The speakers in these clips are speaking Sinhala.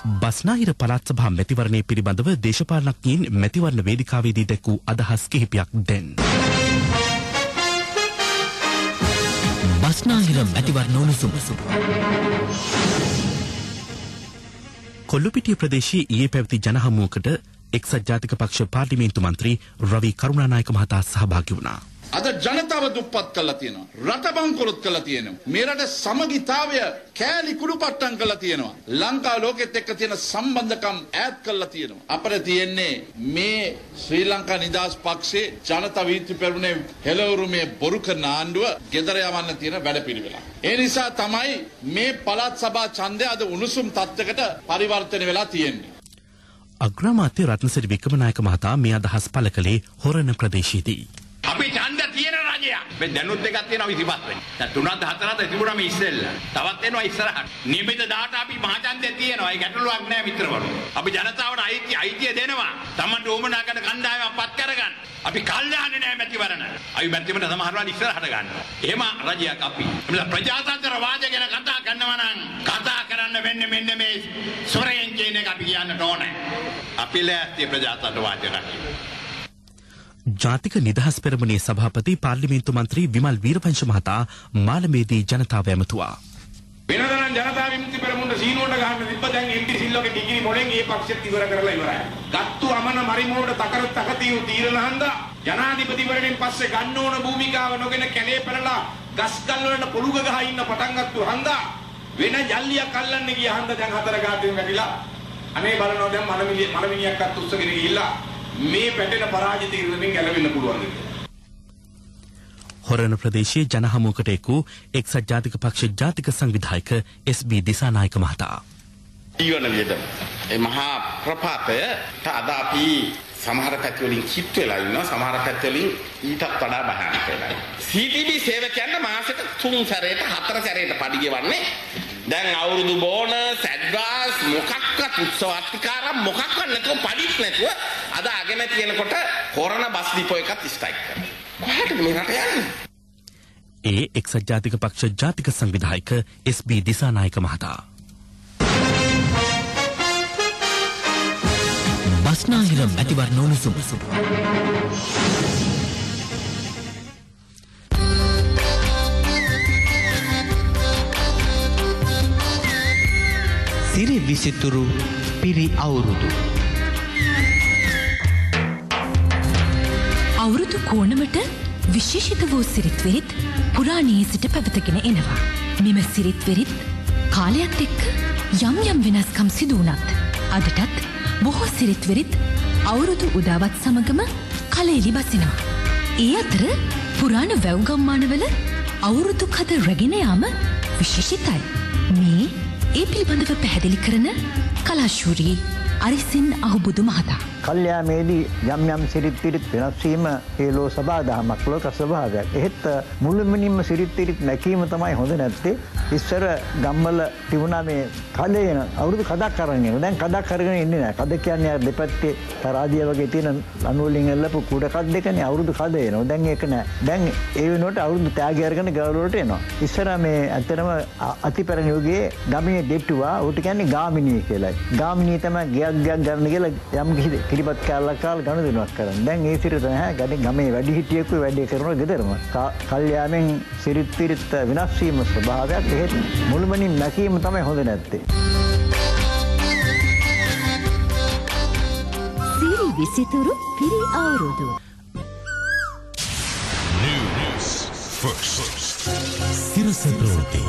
බස්නාහිර පළාත් සභා මැතිවරණය පිළිබඳව දේශපාලනඥයින් මැතිවරණ වේදිකාවේදී දැක්වූ අදහස් කිහිපයක් දැන්. බස්නාහිර මැතිවරණ උණුසුම. කොල්ලුපිටිය ප්‍රදේශයේ ඊයේ පැවති ජනහමුවකට එක්සත් ජාතික පක්ෂ පාර්ලිමේන්තු මන්ත්‍රී රවි කරුණානායක මහතා සහභාගී වුණා. අද ජනතාව දුප්පත් කරලා තියෙනවා. රට බංකොලොත් කරලා තියෙනවා. මේ රට සමගිතාවය කෑලි කුඩුපට්ටම් කරලා තියෙනවා. ලංකාව ලෝකෙත් එක්ක තියෙන සම්බන්ධකම් ඈත් කරලා තියෙනවා. අපිට තියෙන්නේ මේ ශ්‍රී ලංකා නිදහස් පක්ෂයේ ජනතා වීථි පෙරමුණේ හෙළවුරුමේ බොරු කරන ආණ්ඩුව ගෙදර යවන්න තියෙන වැඩපිළිවෙල. ඒ නිසා තමයි මේ පළාත් සභා ඡන්දය අද උණුසුම් තත්ත්වයකට පරිවර්තනය වෙලා තියෙන්නේ. අග්‍රාමාත්‍ය රත්නසිරි වික්‍රමනායක මහතා මේ අදහස් පළ කළේ හොරණ ප්‍රදේශයේදී. අපි ඡන්ද තියෙන රජයක්. මේ දැනුත් එකක් තියෙනවා 25 වෙනි. දැන් 3ත් 4ත් තිබුණා මේ ඉස්සෙල්ලා. තවත් එනවා ඉස්සරහට. නියමිත දාට අපි මහ ඡන්දය තියෙනවා. ඒ ගැටලුවක් නෑ මිත්‍රවරු. අපි ජනතාවට අයිතිය දෙනවා. Tamanට උවමනා කරන කණ්ඩායමක් පත් කරගන්න. අපි කල්යාණේ නෑ මැතිවරණ. අපි මැතිවරණ සමහරවල් ඉස්සරහට ගන්නවා. එහෙම රජයක් අපි. මේ ප්‍රජාතන්ත්‍ර වාදය ගැන කතා කරනවා නම් කතා කරන්න වෙන්නේ මෙන්න මේ සොරෙන් කියන එක අපි කියන්නට ඕනේ. අපි ලෑස්ති ප්‍රජාතන්ත්‍ර වාදය රකින්න. ජාතික නිදහස් පෙරමුණේ සභාපති පාර්ලිමේන්තු මන්ත්‍රී විමල් වීරවංශ මහතා මාළමේදී ජනතාව ඇමතුවා. වෙනදනම් ජනතා විමුක්ති පෙරමුණට සීනුවට ගහන්න තිබ්බ දැන් එම්.පි. සිල්වගේ ඩිග්‍රී මොලෙන් ඒ පක්ෂෙත් ඉවර කරලා ඉවරයි. ගත්තු අමන මරිමෝඩ තකතියු තීරණ හන්දා ජනාධිපතිවරණයෙන් පස්සේ ගන්න ඕන භූමිකාව නොගෙන කැලේ පැනලා ගස්කල් වලට පොළුග ගහ ඉන්න පටන් ගත්තු හන්දා වෙන ජල්ලියක් අල්ලන්න ගිය හන්දා දැන් හතර ගාතෙන් වැටිලා අනේ බලනවා දැන් මනමිනියක්වත් උස්සගෙන ගිහිල්ලා මේ පැටෙන පරාජිත ඉරණයෙන් ගැලවෙන්න පුළුවන් දෙයක්. හොරණ ප්‍රදේශයේ ජනහමුවකට එක් වූ එක්සත් ජාතික පක්ෂ ජාතික සංවිධායක එස්.බී. දිසානායක මහතා. ඊවන විදිහට මේ මහා ප්‍රපාතයට අද අපි සමහර පැති වලින් කිත් වෙලා ඉන්නවා සමහර පැති වලින් ඊටත් වඩා බහාන වෙලා. CTB සේවකයන්ට මාසෙට 3 සැරේට 4 සැරේට පඩි ගෙවන්නේ. දැන් අවුරුදු බෝනස් ඇඩ්වාන්ස් මොකක්වත් උත්සවාත්තිකාරම් මොකක්වත් නැතුව පඩිත් නැතුව අද අගෙන තියෙනකොට කොරෝනා බස් ඩිපෝ එකත් ස්ට්‍රයික් කරනවා. කොහටද මේ රට යන්නේ? ඒ එක්සත් ජාතික පක්ෂ ජාතික සංවිධායක එස්.බී. දිසානායක මහතා. බස්නාහිර මැතිවරණ උණුසුම. සිරි විසිතුරු පිරි අවුරුදු. අවුරුදු කෝණමට විශේෂිත වූ සිරිත්විරිත් පුරාණයේ සිට පැවතගෙන එනවා. මෙම සිරිත්විරිත් කාලයත් එක්ක යම් යම් වෙනස්කම් සිදු වුණත් අදටත් බොහෝ සිරිත්විරිත් අවුරුදු උදාවත් සමගම කලෙලි බසිනවා. ඒ අතර පුරාණ වැව් ගම්මානවල අවුරුදු කද රැගෙන යාම විශේෂිතයි. මේ ඒ පිළිබඳව පැහැදිලි කරන කලාශූරී අරිසින් අහුබුදු මහතා. කල්යාමේදී යම් යම් සිරිත් පිරිත් වෙනස් වීම ඒ ලෝ සබාදහමක් ලෝක ස්වභාවයක්. එහෙත් මුළුමනින්ම සිරිත් පිරිත් නැකීම තමයි හොඳ නැත්තේ. ඉස්සර ගම්වල තිබුණා මේ කඩේන අවුරුදු කඩක් අරගෙන එනවා. දැන් කඩක් අරගෙන ඉන්නේ නැහැ. කඩ කියන්නේ අර දෙපැත්තේ තරාදිය වගේ තියෙන අණු වලින් එල්ලපු කුඩ කඩ දෙකනේ අවුරුදු කඩ එනවා. දැන් ඒක නැහැ. දැන් ඒ වෙනුවට අවුරුදු තෑගි අරගෙන ගවල වලට එනවා. ඉස්සර මේ ඇත්තටම අතිපරණ යුගයේ ගමේ දෙට්ටුවා උට කියන්නේ ගාමිණී කියලායි. ගාමිණී තමයි ගයක් ගන්න කියලා යම් කිසි කිරිපත් කාලක් ගනුදෙනුවක් කරන්නේ. දැන් ඒ සිරිත නැහැ. ගමේ වැඩි හිටියෙකු වැඩේ කරනවා ගෙදරම. කල්යාමෙන් සිරිත් පිරිත් විනාශ වීම ස්වභාවයක්. ඒත් මුළුමනින් නැකීම තමයි හොඳ නැත්තේ. සිරි විසිතුරු පිරි අවුරුදු. News first. සිරස ප්‍රවෘත්ති.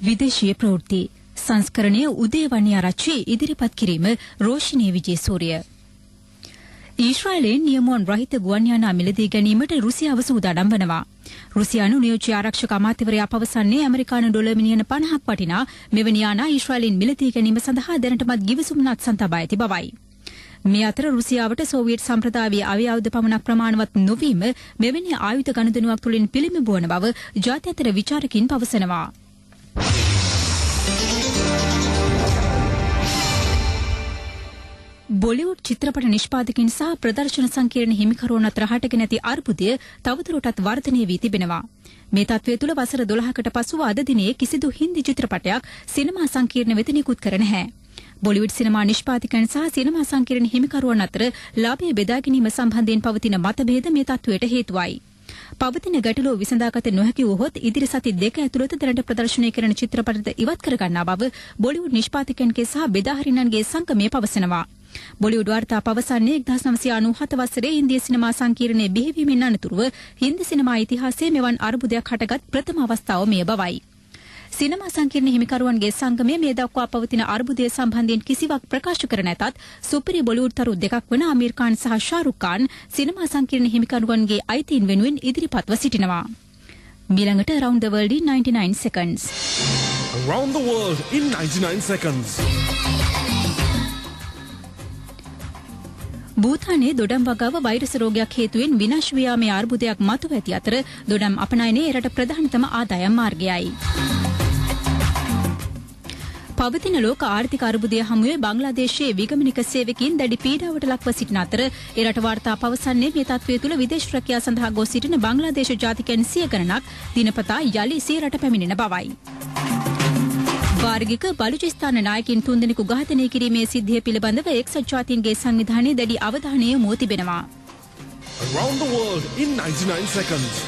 විදේශීය ප්‍රවෘත්ති සංස්කරණය උදේවණ්‍ය ආරච්චි ඉදිරිපත් කිරීම රෝෂිනී විජේසූරිය. ඊශ්‍රායලයෙන් නියමුවන් රහිත ගුවන් යානා මිලදී ගැනීමට රුසියාව සූදානම් වනවා. රුසියානු නියෝජ්‍ය ආරක්ෂක අමාත්‍යවරයා පවසන්නේ ඇමරිකානු ඩොලර් මිලියන 50ක් වටිනා මෙවැනි යානා ඊශ්‍රායලෙන් මිලදී ගැනීම සඳහා දැනටමත් ගිවිසුම් නත්සන් තබා ඇති බවයි. මේ අතර රුසියාවට සෝවියට් සම්ප්‍රදායීය ආයුධ පමණක් ප්‍රමාණවත් නොවීම මෙවැනි ආයුධ ගනුදෙනුවක් තුළින් පිළිඹුවන බව ජාත්‍යන්තර විචාරකින් පවසනවා. බොලිවුඩ් චිත්‍රපට නිෂ්පාදකින් සහ ප්‍රදර්ශන සංකීර්ණ හිමිකරුවන් අතර හටගෙන ඇති අර්බුදය තවදුරටත් වර්ධනය වී තිබෙනවා. මේ තත්ත්වය තුළ වසර 12කට පසුව අද දිනේ කිසිදු හින්දි චිත්‍රපටයක් සිනමා සංකීර්ණ වෙත නිකුත් කර නැහැ. බොලිවුඩ් සිනමා නිෂ්පාදකයන් සහ සිනමා සංකීර්ණ හිමිකරුවන් අතර ලාභය බෙදා ගැනීම සම්බන්ධයෙන් පවතින මතභේද මේ තත්ත්වයට හේතුවයි. පවතින ගැටලුව විසඳාගත නොහැකි වුවහොත් ඉදිරි සති දෙක ඇතුළත දැනට ප්‍රදර්ශනය කරන චිත්‍රපටද ඉවත් කර ගන්නා බව බොලිවුඩ් නිෂ්පාදකයන්ගේ සහ බෙදාහරින්නන්ගේ සංගමය පවසනවා. බොලිවුඩ් වාර්තා පවසන්නේ 1997 වසරේ ඉන්දිය සිනමා සංකීර්ණයේ බිහිවීමෙන් අනතුරුව හින්දි සිනමා ඉතිහාසයේ මෙවන් අර්බුදයක් හටගත් ප්‍රථම අවස්ථාව මෙය බවයි. සිනමා සංකීර්ණ හිමිකරුවන්ගේ සංගමය මේ දක්වා පවතින අර්බුදය සම්බන්ධයෙන් කිසිවක් ප්‍රකාශ කර නැතත් සුපිරි බොලිවුඩ් තරු දෙකක් වන ආමීර් ખાન සහ ෂාරුක් ખાන් සිනමා සංකීර්ණ හිමිකරුවන්ගේ අයිතීන් වෙනුවෙන් ඉදිරිපත්ව සිටිනවා. ඊළඟට Around the World in 99 seconds. Around the World in 99 seconds. භූතානයේ දොඩම් වගාව වෛරස් රෝගයක් හේතුවෙන් විනාශ වී යාමේ අර්බුදයක් මතුව ඇති අතර දොඩම් අපනයනයේ එරට ප්‍රධානතම ආදායම් මාර්ගයයි. පවතින ලෝක ආර්ථික අර්බුදය හමුවේ බංග්ලාදේශයේ විගමනික සේවකයින් දැඩි පීඩාවට ලක්ව සිටින අතර එරට වාර්තා පවසන්නේ මේ තත්ත්වය තුළ විදේශ රැකියා සඳහා ගොස් සිටින බංග්ලාදේශ ජාතිකයන් 100 ගණනක් දිනපතා යලි සියරට පැමිණෙන බවයි. වාර්ගික බලුචිස්තාන නායකින් 3 දෙනෙකු ඝාතනය කිරීමේ සිද්ධිය පිළිබඳව එක්සත් ජාතීන්ගේ සංවිධානයේ දැඩි අවධානය යොමු තිබෙනවා. Around the World in 99 seconds.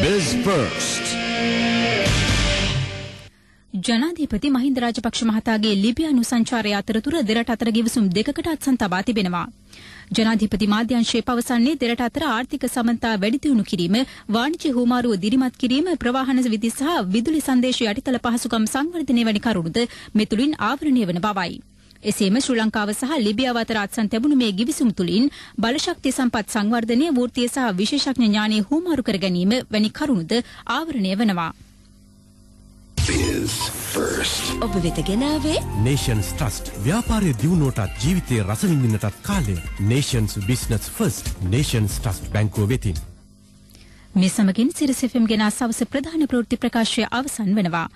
Biz first. ජනාධිපති මහින්ද රාජපක්ෂ මහතාගේ ලිබියානු සංචාරය අතරතුර දෙරට අතර ගිවිසුම් දෙකකට අත්සන් තබා තිබෙනවා. ජනාධිපති මාධ්‍යංශය පවසන්නේ දෙරට අතර ආර්ථික සමන්තා වැඩි දියුණු කිරීම, වාණිජ්‍ය හුවමාරුව දිරිමත් කිරීම, ප්‍රවාහන විදි සහ විදුලි සංදේශ යටිතල පහසුකම් සංවර්ධනය වැනි කරුණුද මෙතුළින් ආවරණය වන බවයි. එසේම ශ්‍රී ලංකාව සහ ලිබියාව අතර අත්සන් තැබුණු මේ ගිවිසුම් තුළින් බලශක්ති සම්පත් සංවර්ධනය, වෘත්තීය සහ විශේෂඥ ඥානය හුවමාරු කර ගැනීම වැනි කරුණුද ආවරණය වනවා. Biz first. ඔබ වෙත ගෙනාවේ Nations Trust. ව්‍යාපාරයේ දියුණුවටත් ජීවිතයේ රස විඳින්නටත් කාලය. Nations Business First. Nations Trust බැංකුව වෙතින්. මේ සමගින් සිරස FM ගෙන සවස ප්‍රධාන ප්‍රවෘත්ති ප්‍රකාශය අවසන් වෙනවා.